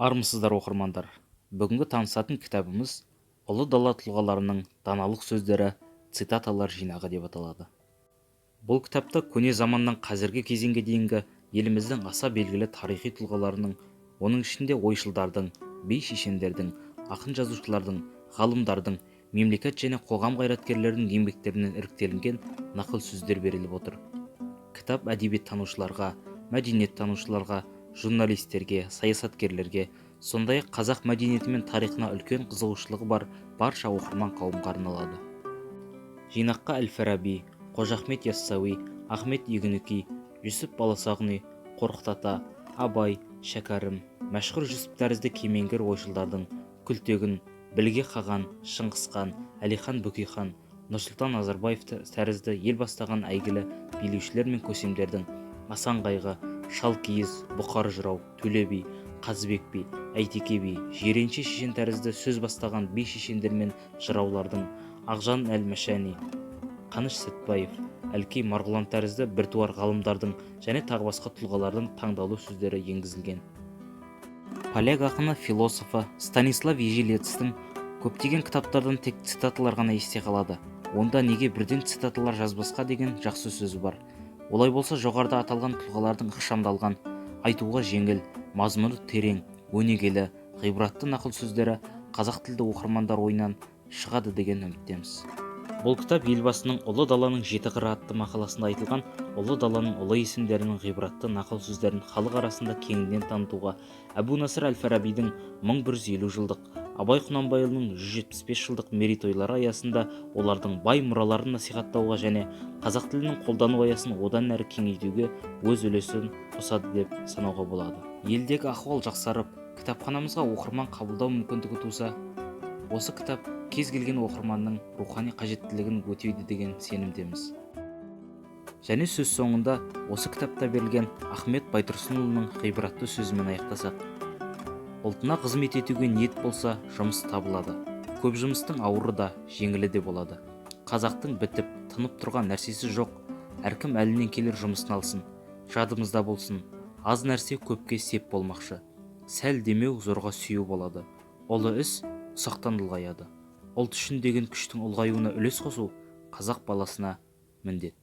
Армысыздар оқырмандар. Бүгінгі танысатын кітабымыз ұлы дала тұлғаларының даналық сөздері, цитаталар жинағы деп аталады. Бұл кітапта көне заманнан қазіргі кезеңге дейінгі еліміздің аса белгілі тарихи тұлғаларының, оның ішінде ойшылдардың, би шешендердің, ақын жазушылардың, ғалымдардың, мемлекет және қоғам қайраткерлерінің еңбектерінен іріктелінген нақыл сөздер беріліп отыр. Кітап әдебиеттанушыларға, мәдениеттанушыларға, журналистерге, саясаткерлерге, сондай-ақ қазақ мәдениеті мен тарихына үлкен қызығушылығы бар барша оқырман қауымға арналады. Жинаққа Әл-Фараби, Қожа Ахмет Яссауи, Ахмет Игінүки, Жүсіп Баласағұни, Қорқыт Ата, Абай, Шәкәрім, мәшһүр Жүсіп тәрізді кемеңгер ойшылдардың, Күлтегін, Білге Қаған, Шыңғысхан, Әлихан Бөкейхан, Нұрсұлтан Назарбаев тәрізді ел бастаған әйгілі билеушілер мен көсемдердің, Асан Қайғы, Шалкиіз, Бұқар жырау, Төле би, Қазыбек би, Әйтеке би, Жиренше шешен тәрізді сөз бастаған би шешендер мен жыраулардың, Ақжан Әл-Мәшәни, Қаныш Сәтбаев, Әлкей Марғұлан тәрізді біртуар ғалымдардың және тағы басқа тұлғалардың таңдаулы сөздері енгізілген. Поляк ақыны, философы Станислав Ежелецтің көптеген кітаптардан тек цитаталар ғана есте қалады. Онда неге бірден цитаталар жазбасқа деген жақсы сөзі бар. Олай болса, жоғарыда аталған тұлғалардың ықшамдалған, айтуға жеңіл, мазмұны терең, өнегелі, ғибратты нақыл сөздері қазақ тілді оқырмандар ойынан шығады деген үміттеміз. Бұл кітап елбасының «Ұлы даланың жеті қыры» атты мақаласында айтылған ұлы даланың ұлы есімдерінің ғибратты нақыл сөздерін халық арасында кеңінен танытуға, Әбу Насыр Әл-Фарабидің 1150 жылдық, Абай Құнанбайұлының 175 жылдық мерейтойлары аясында олардың бай мұраларын насихаттауға және қазақ тілінің қолдану аясын одан әрі кеңейтуге өз үлесін қосады деп санауға болады. Елдегі ахуал жақсарып, кітапханамызға оқырман қабылдау мүмкіндігі туса, осы кітап кез келген оқырманның рухани қажеттілігін өтейді деген сенімдеміз. Және сөз соңында осы кітапта берілген Ахмет Байтұрсынұлының ғибратты сөзімен аяқтасақ: ұлтына қызмет етуге ниет болса, жұмыс табылады. Көп жұмыстың ауыры да, жеңілі де болады. Қазақтың бітіп, тынып тұрған нәрсесі жоқ. Әркім әлінен келер жұмысын алсын. Жадымызда болсын, аз нәрсе көпке сеп болмақшы. Сәл демеу зорға сүйеу болады. Ұлы іс ұсақтан ұлғаяды. Ұлт үшін деген күштің ұлғаюына үлес қосу қазақ баласына міндет.